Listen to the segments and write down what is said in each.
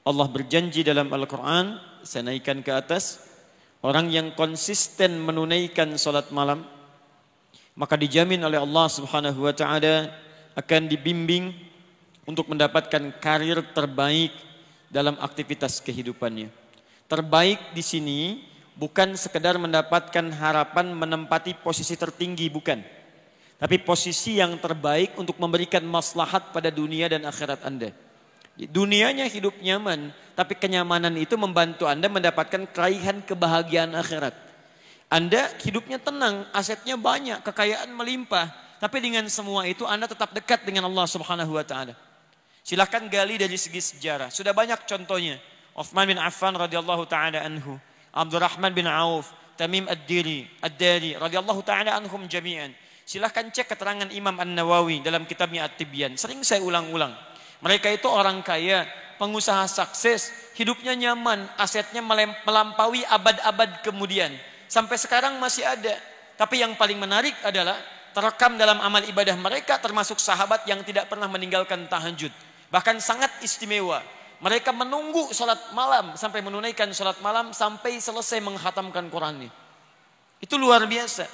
Allah berjanji dalam Al-Quran, saya naikkan ke atas, orang yang konsisten menunaikan salat malam, maka dijamin oleh Allah Subhanahu wa Ta'ala akan dibimbing untuk mendapatkan karir terbaik dalam aktivitas kehidupannya. Terbaik di sini bukan sekedar mendapatkan harapan menempati posisi tertinggi, bukan. Tapi posisi yang terbaik untuk memberikan maslahat pada dunia dan akhirat Anda. Dunianya hidup nyaman, tapi kenyamanan itu membantu Anda mendapatkan keraihan kebahagiaan akhirat. Anda hidupnya tenang, asetnya banyak, kekayaan melimpah, tapi dengan semua itu Anda tetap dekat dengan Allah Subhanahu wa Ta'ala. Silakan gali dari segi sejarah. Sudah banyak contohnya. Uthman bin Affan radhiyallahu taala anhu, Abdurrahman bin Auf, Tamim ad-Dari radhiyallahu taala anhum jami'an. Silakan cek keterangan Imam An-Nawawi dalam kitabnya At-Tibyan. Sering saya ulang-ulang. Mereka itu orang kaya, pengusaha sukses, hidupnya nyaman, asetnya melampaui abad-abad kemudian. Sampai sekarang masih ada. Tapi yang paling menarik adalah terekam dalam amal ibadah mereka termasuk sahabat yang tidak pernah meninggalkan tahajud. Bahkan sangat istimewa. Mereka menunggu salat malam sampai menunaikan salat malam sampai selesai menghatamkan Qurannya. Itu luar biasa.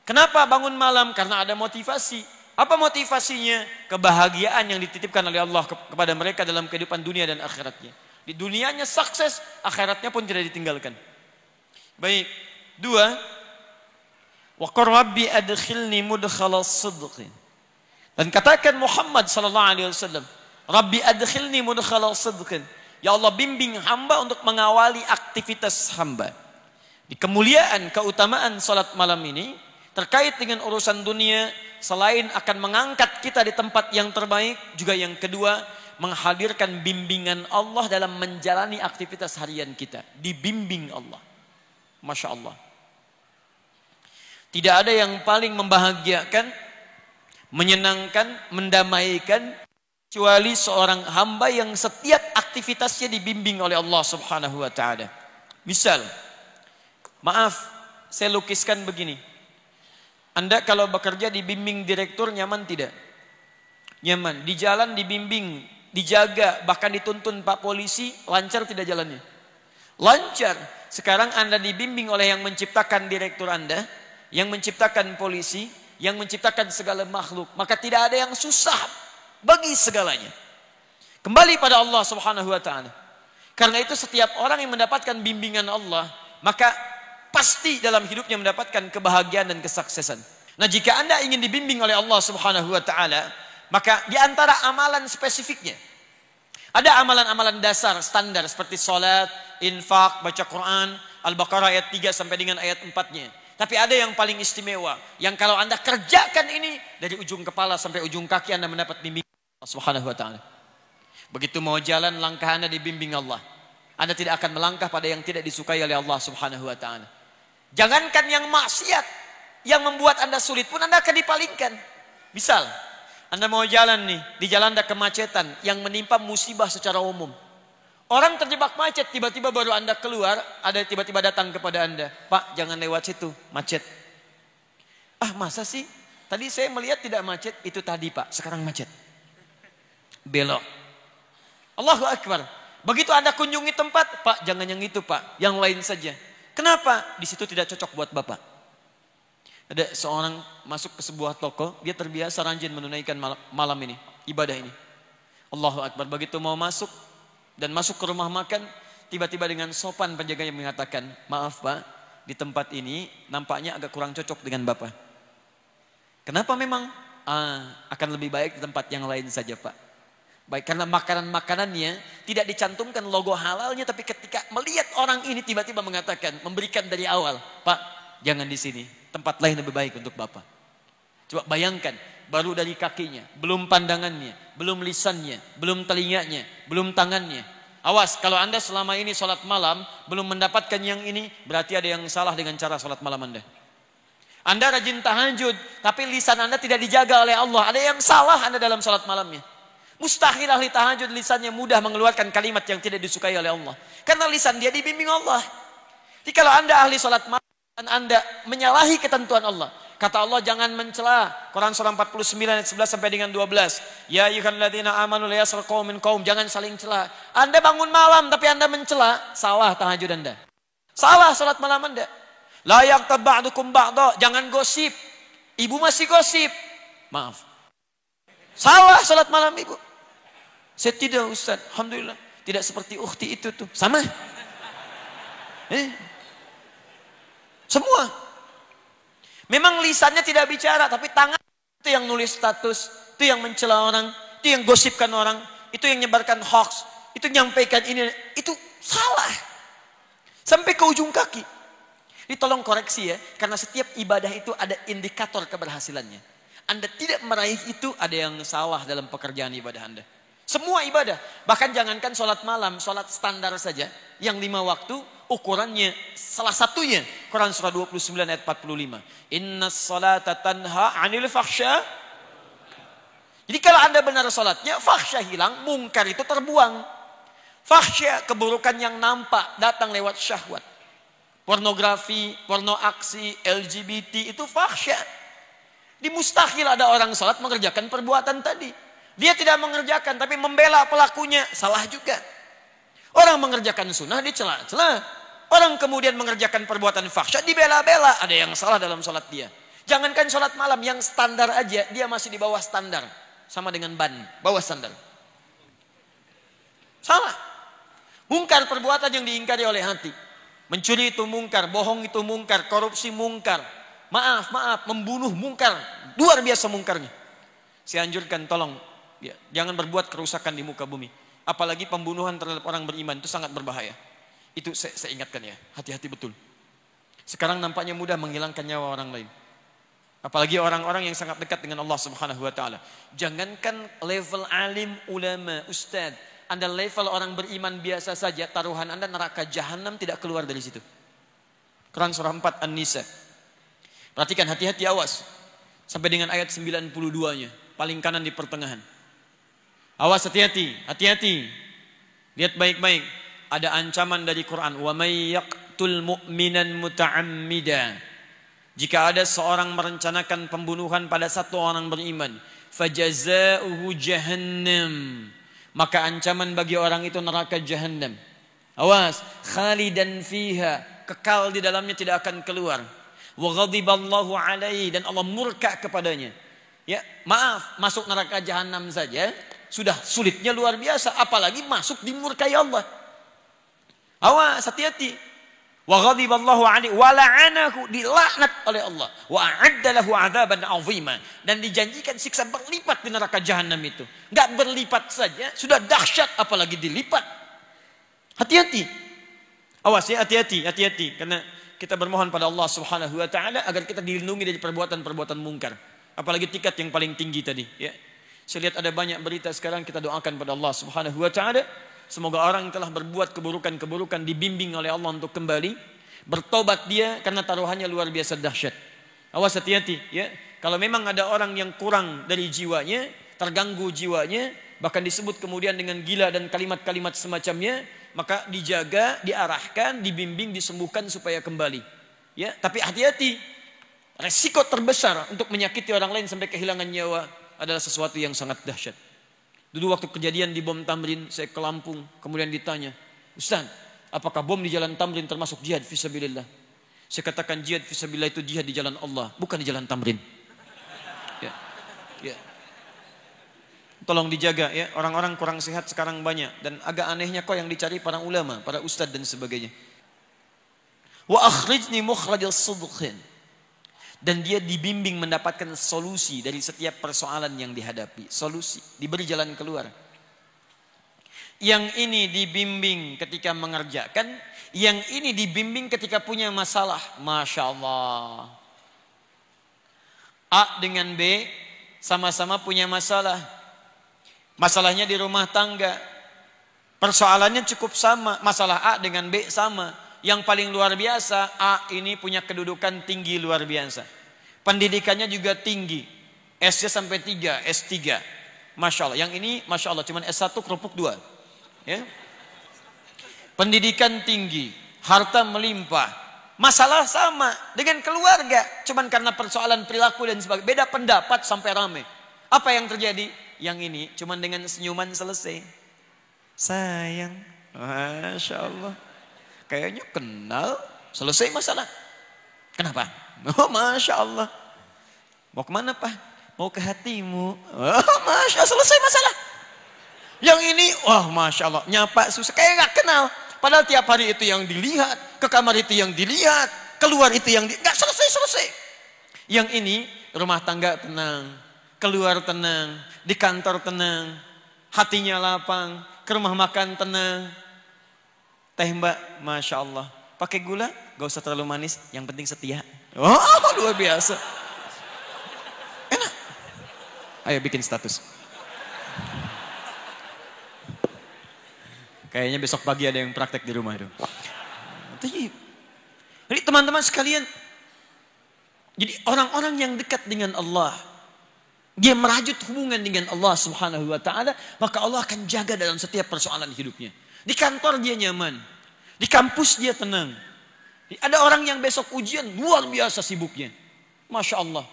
Kenapa bangun malam? Karena ada motivasi. Apa motivasinya? Kebahagiaan yang dititipkan oleh Allah kepada mereka dalam kehidupan dunia dan akhiratnya. Di dunianya sukses, akhiratnya pun tidak ditinggalkan. Baik. 2. Wa qur rabbi adkhilni mudkhalas sidq. Dan katakan Muhammad sallallahu alaihi wasallam, Rabbi adkhilni mudkhalas sidq. Ya Allah, bimbing hamba untuk mengawali aktivitas hamba. Di kemuliaan, keutamaan salat malam ini terkait dengan urusan dunia, selain akan mengangkat kita di tempat yang terbaik, juga yang kedua, menghadirkan bimbingan Allah dalam menjalani aktivitas harian kita. Dibimbing Allah. Masya Allah. Tidak ada yang paling membahagiakan, menyenangkan, mendamaikan, kecuali seorang hamba yang setiap aktivitasnya dibimbing oleh Allah Subhanahu wa Ta'ala. Misal, maaf, saya lukiskan begini. Anda kalau bekerja dibimbing direktur nyaman tidak? Nyaman. Di jalan dibimbing, dijaga, bahkan dituntun Pak Polisi, lancar tidak jalannya? Lancar. Sekarang Anda dibimbing oleh yang menciptakan direktur Anda, yang menciptakan polisi, yang menciptakan segala makhluk. Maka tidak ada yang susah bagi segalanya. Kembali pada Allah Subhanahu wa Ta'ala. Karena itu setiap orang yang mendapatkan bimbingan Allah, maka pasti dalam hidupnya mendapatkan kebahagiaan dan kesuksesan. Nah, jika Anda ingin dibimbing oleh Allah Subhanahu wa Ta'ala, maka di antara amalan spesifiknya ada amalan-amalan dasar standar seperti salat, infak, baca Quran, Al-Baqarah ayat 3 sampai dengan ayat 4-nya. Tapi ada yang paling istimewa, yang kalau Anda kerjakan ini dari ujung kepala sampai ujung kaki Anda mendapat bimbingan Allah Subhanahu wa Ta'ala. Begitu mau jalan, langkah Anda dibimbing Allah. Anda tidak akan melangkah pada yang tidak disukai oleh Allah Subhanahu wa Ta'ala. Jangankan yang maksiat, yang membuat Anda sulit pun Anda akan dipalingkan. Misal, Anda mau jalan nih, di jalan ada kemacetan yang menimpa musibah secara umum. Orang terjebak macet, tiba-tiba baru Anda keluar, ada tiba-tiba datang kepada Anda, Pak, jangan lewat situ, macet. Ah, masa sih? Tadi saya melihat tidak macet, itu tadi Pak, sekarang macet. Belok. Allahu Akbar. Begitu Anda kunjungi tempat, Pak, jangan yang itu Pak, yang lain saja. Kenapa? Di situ tidak cocok buat Bapak. Ada seorang masuk ke sebuah toko, dia terbiasa rajin menunaikan malam ini, ibadah ini. Allahu Akbar. Begitu mau masuk dan masuk ke rumah makan, tiba-tiba dengan sopan penjaganya mengatakan, maaf Pak, di tempat ini nampaknya agak kurang cocok dengan Bapak. Kenapa memang? Akan lebih baik di tempat yang lain saja Pak. Baik, karena makanan-makanannya tidak dicantumkan logo halalnya, tapi ketika melihat orang ini tiba-tiba mengatakan, memberikan dari awal, Pak, jangan di sini, tempat lain lebih baik untuk Bapak. Coba bayangkan, baru dari kakinya, belum pandangannya, belum lisannya, belum telinganya, belum tangannya. Awas, kalau Anda selama ini sholat malam belum mendapatkan yang ini, berarti ada yang salah dengan cara sholat malam Anda. Anda rajin tahajud, tapi lisan Anda tidak dijaga oleh Allah. Ada yang salah Anda dalam sholat malamnya. Mustahil ahli tahajud lisannya mudah mengeluarkan kalimat yang tidak disukai oleh Allah. Karena lisan dia dibimbing Allah. Jadi kalau Anda ahli sholat malam dan Anda menyalahi ketentuan Allah, Kata Allah jangan mencela. Quran surah 49 ayat 11 sampai dengan 12. Ya ayyuhalladzina amanu la yaskhar qaumin qaum. Jangan saling cela. Anda bangun malam tapi Anda mencela, salah tahajud Anda. Salah salat malam Anda. La yaghtab ba'dukum ba'dha. Jangan gosip. Ibu masih gosip. Maaf. Salah salat malam ibu. Saya tidak Ustaz. Alhamdulillah. Tidak seperti ukhti itu tuh. Sama. Semua. Memang lisannya tidak bicara, tapi tangan itu yang nulis status, itu yang mencela orang, itu yang gosipkan orang, itu yang menyebarkan hoax, itu nyampaikan ini, itu salah. Sampai ke ujung kaki. Ini tolong koreksi ya, karena setiap ibadah itu ada indikator keberhasilannya. Anda tidak meraih itu, ada yang salah dalam pekerjaan ibadah Anda. Semua ibadah, bahkan jangankan sholat malam, sholat standar saja, yang 5 waktu, ukurannya salah satunya Quran surah 29 ayat 45. Innas salata tanha 'anil fahsya. Jadi kalau Anda benar salatnya, fahsya hilang, mungkar itu terbuang. Fahsya keburukan yang nampak datang lewat syahwat. Pornografi, porno aksi, LGBT itu fahsya. Di mustahil ada orang salat mengerjakan perbuatan tadi. Dia tidak mengerjakan tapi membela pelakunya, salah juga. Orang mengerjakan sunnah dicela-cela. Orang kemudian mengerjakan perbuatan fahsya dibela-bela. Ada yang salah dalam sholat dia. Jangankan sholat malam, yang standar aja dia masih di bawah standar. Sama dengan ban, bawah standar. Salah. Mungkar perbuatan yang diingkari oleh hati. Mencuri itu mungkar, bohong itu mungkar, korupsi mungkar. Maaf, membunuh mungkar. Luar biasa mungkarnya. Saya anjurkan tolong, ya, jangan berbuat kerusakan di muka bumi. Apalagi pembunuhan terhadap orang beriman itu sangat berbahaya. Itu saya ingatkan ya, hati-hati betul. Sekarang nampaknya mudah menghilangkan nyawa orang lain. Apalagi orang-orang yang sangat dekat dengan Allah Subhanahu wa taala. Jangankan level alim, ulama, ustaz, Anda level orang beriman biasa saja, taruhan Anda neraka jahanam tidak keluar dari situ. Quran surah 4 An-Nisa. Perhatikan, hati-hati, awas. Sampai dengan ayat 92-nya, paling kanan di pertengahan. Awas, hati-hati, hati-hati. Lihat baik-baik. Ada ancaman dari Quran. Wa may yaqtul mu'minan muta'ammida. Jika ada seorang merencanakan pembunuhan pada satu orang beriman, fajaza'uhu jahannam. Maka ancaman bagi orang itu neraka jahannam. Awas, khalidan fiha. Kekal di dalamnya, tidak akan keluar. Wa ghadiballahu alaihi, dan Allah murka kepadanya. Ya, maaf, masuk neraka jahanam saja sudah sulitnya luar biasa, apalagi masuk dimurkai Allah. Awas, hati-hati. Wa ghadiballahu alaihi wa la'anahu, dilaknat oleh Allah. Wa a'adda lahu 'adzaban 'azima, dan dijanjikan siksa berlipat di neraka jahanam itu. Enggak berlipat saja sudah dahsyat, apalagi dilipat. Hati-hati. Awas ya, hati-hati, hati-hati, karena kita bermohon pada Allah Subhanahu wa taala agar kita dilindungi dari perbuatan-perbuatan mungkar. Apalagi tingkat yang paling tinggi tadi, ya. Saya lihat ada banyak berita sekarang, kita doakan pada Allah Subhanahu wa taala semoga orang yang telah berbuat keburukan-keburukan dibimbing oleh Allah untuk kembali bertobat dia, karena taruhannya luar biasa dahsyat. Awas, hati-hati ya. Kalau memang ada orang yang kurang dari jiwanya, terganggu jiwanya, bahkan disebut kemudian dengan gila dan kalimat-kalimat semacamnya, maka dijaga, diarahkan, dibimbing, disembuhkan supaya kembali. Ya, tapi hati-hati. Resiko terbesar untuk menyakiti orang lain sampai kehilangan nyawa adalah sesuatu yang sangat dahsyat. Dulu waktu kejadian di bom Tamrin, saya ke Lampung, kemudian ditanya, Ustaz, apakah bom di jalan Tamrin termasuk jihad fisabilillah? Saya katakan jihad fisabilillah itu jihad di jalan Allah, bukan di jalan Tamrin. Ya, ya. Tolong dijaga ya, orang-orang kurang sehat sekarang banyak, dan agak anehnya kok yang dicari para ulama, para ustadz dan sebagainya. Wa akhrijni mukhrajal sidqin. Dan dia dibimbing mendapatkan solusi dari setiap persoalan yang dihadapi. Solusi, diberi jalan keluar. Yang ini dibimbing ketika mengerjakan, yang ini dibimbing ketika punya masalah. Masya Allah. A dengan B sama-sama punya masalah. Masalahnya di rumah tangga. Persoalannya cukup sama. Masalah A dengan B sama. Yang paling luar biasa, A ini punya kedudukan tinggi luar biasa. Pendidikannya juga tinggi. S-nya sampai 3, S3. Masya Allah. Yang ini Masya Allah cuma S1 kerupuk 2. Ya. Pendidikan tinggi, harta melimpah, Masalah sama dengan keluarga, cuman karena persoalan perilaku dan sebagainya, beda pendapat sampai rame. Apa yang terjadi? Yang ini cuman dengan senyuman selesai. Sayang, Masya Allah, kayaknya kenal, selesai masalah. Kenapa? Oh Masya Allah. Mau kemana Pak? Mau ke hatimu. Oh Masya Allah, selesai masalah. Yang ini, wah Masya Allah, nyapa susah, kayak gak kenal. Padahal tiap hari itu yang dilihat, ke kamar itu yang dilihat, keluar itu yang nggak selesai-selesai. Yang ini rumah tangga tenang, keluar tenang, di kantor tenang, hatinya lapang, ke rumah makan tenang. Teh Mbak, Masya Allah, pakai gula, gak usah terlalu manis, yang penting setia. Oh luar biasa. Enak. Ayo bikin status. Kayaknya besok pagi ada yang praktek di rumah itu. Jadi teman-teman sekalian, jadi orang-orang yang dekat dengan Allah, dia merajut hubungan dengan Allah Subhanahu wa taala, maka Allah akan jaga dalam setiap persoalan hidupnya. Di kantor dia nyaman, di kampus dia tenang. Ada orang yang besok ujian luar biasa sibuknya. Masya Allah.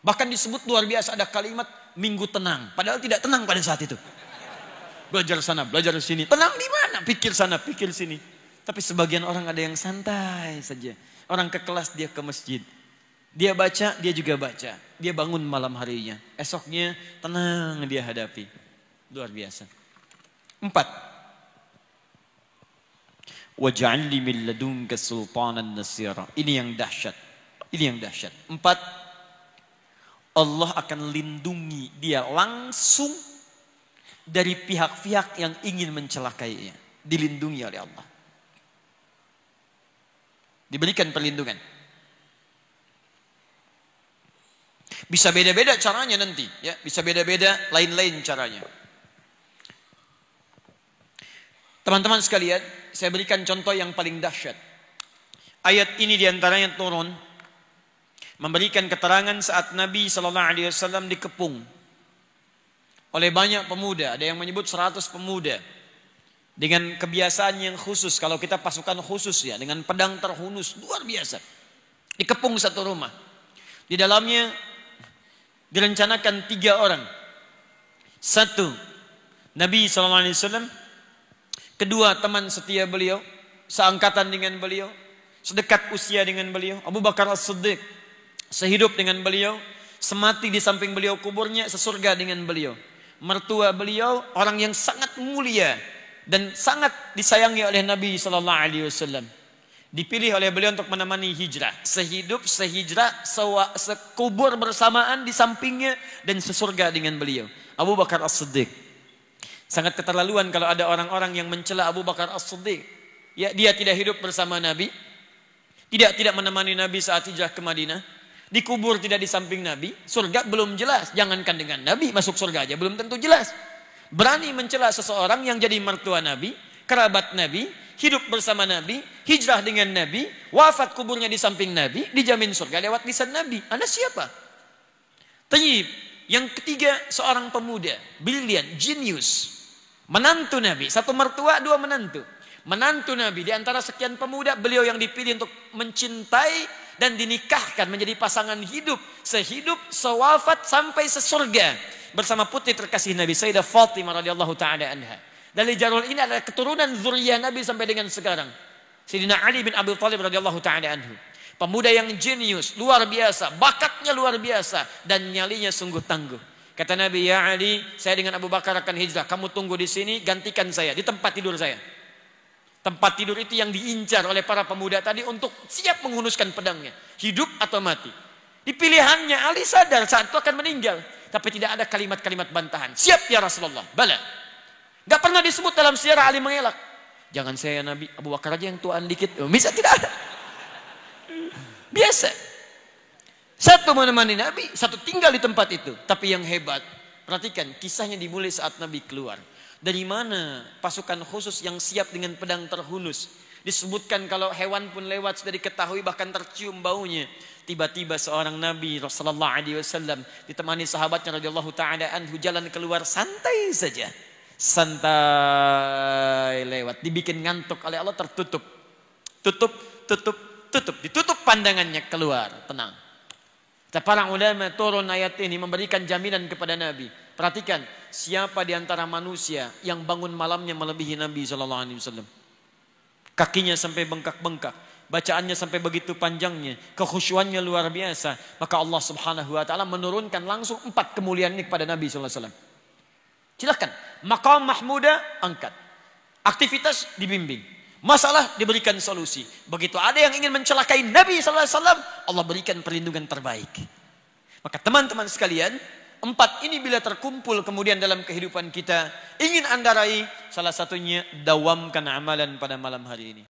Bahkan disebut luar biasa, ada kalimat minggu tenang, padahal tidak tenang pada saat itu. Belajar sana, belajar sini. Tenang di mana? Pikir sana, pikir sini. Tapi sebagian orang ada yang santai saja. Orang ke kelas, dia ke masjid. Dia baca, dia juga baca. Dia bangun malam harinya. Esoknya tenang dia hadapi. Luar biasa. 4. Waj'al li min ladunka sultanan nasira. Ini yang dahsyat. Ini yang dahsyat. 4. Allah akan lindungi dia langsung dari pihak-pihak yang ingin mencelakainya. Dilindungi oleh Allah. Diberikan perlindungan. Bisa beda-beda caranya nanti. Ya, bisa beda-beda lain-lain caranya. Teman-teman sekalian, saya berikan contoh yang paling dahsyat. Ayat ini diantaranya turun memberikan keterangan saat Nabi SAW dikepung oleh banyak pemuda. Ada yang menyebut 100 pemuda. Dengan kebiasaan yang khusus. Kalau kita pasukan khusus ya. Dengan pedang terhunus. Luar biasa. Dikepung satu rumah. Di dalamnya direncanakan 3 orang. 1. Nabi SAW. 2. Teman setia beliau. Seangkatan dengan beliau. Sedekat usia dengan beliau. Abu Bakar As-Siddiq. Sehidup dengan beliau. Semati di samping beliau kuburnya. Sesurga dengan beliau. Mertua beliau orang yang sangat mulia dan sangat disayangi oleh Nabi sallallahu alaihi wasallam. Dipilih oleh beliau untuk menemani hijrah, sehidup, sehijrah, sekubur bersamaan di sampingnya dan sesurga dengan beliau. Abu Bakar As-Siddiq. Sangat keterlaluan kalau ada orang-orang yang mencela Abu Bakar As-Siddiq. Ya, dia tidak hidup bersama Nabi, tidak menemani Nabi saat hijrah ke Madinah. Dikubur tidak di samping Nabi, surga belum jelas. Jangankan dengan Nabi, masuk surga aja belum tentu jelas. Berani mencela seseorang yang jadi mertua Nabi, kerabat Nabi, hidup bersama Nabi, hijrah dengan Nabi, wafat kuburnya di samping Nabi, dijamin surga lewat lisan Nabi. Anda siapa? Tayyib. Yang ketiga, seorang pemuda, brilian, jenius. Menantu Nabi, 1 mertua, 2 menantu. Menantu Nabi, di antara sekian pemuda, beliau yang dipilih untuk mencintai dan dinikahkan menjadi pasangan hidup, sehidup, sewafat sampai sesurga bersama putri terkasih Nabi Sayyidah Fatimah radhiyallahu taala anha. Dari jalur ini adalah keturunan zuriyah Nabi sampai dengan sekarang. Sayyidina Ali bin Abi Thalib radhiyallahu taala anhu. Pemuda yang jenius, luar biasa, bakatnya luar biasa dan nyalinya sungguh tangguh. Kata Nabi, "Ya Ali, saya dengan Abu Bakar akan hijrah. Kamu tunggu di sini, gantikan saya di tempat tidur saya." Tempat tidur itu yang diincar oleh para pemuda tadi untuk siap menghunuskan pedangnya. Hidup atau mati. Di pilihannya Ali sadar saat itu akan meninggal. Tapi tidak ada kalimat-kalimat bantahan. Siap ya Rasulullah. Bala. Gak pernah disebut dalam sejarah Ali mengelak. Jangan saya Nabi, Abu Bakar aja yang tuaan dikit. Bisa tidak ada. Biasa. 1 menemani Nabi, 1 tinggal di tempat itu. Tapi yang hebat, perhatikan kisahnya dimulai saat Nabi keluar. Dari mana pasukan khusus yang siap dengan pedang terhunus? Disebutkan kalau hewan pun lewat sudah diketahui, bahkan tercium baunya. Tiba-tiba seorang Nabi sallallahu alaihi wasallam ditemani sahabatnya radhiyallahu taala anhu jalan keluar santai saja. Santai lewat, dibikin ngantuk oleh Allah, tertutup. Tutup ditutup pandangannya, keluar, tenang. Para ulama turun ayat ini memberikan jaminan kepada Nabi. Perhatikan, siapa di antara manusia yang bangun malamnya melebihi Nabi SAW? Kakinya sampai bengkak-bengkak, bacaannya sampai begitu panjangnya, kekhusyuannya luar biasa. Maka Allah Subhanahu Wa Taala menurunkan langsung 4 kemuliaan ini kepada Nabi SAW. Silakan, maqam mahmuda angkat, aktivitas dibimbing, masalah diberikan solusi. Begitu ada yang ingin mencelakai Nabi SAW, Allah berikan perlindungan terbaik. Maka teman-teman sekalian, 4 ini bila terkumpul kemudian dalam kehidupan kita, ingin Anda raih, salah satunya dawamkan amalan pada malam hari ini.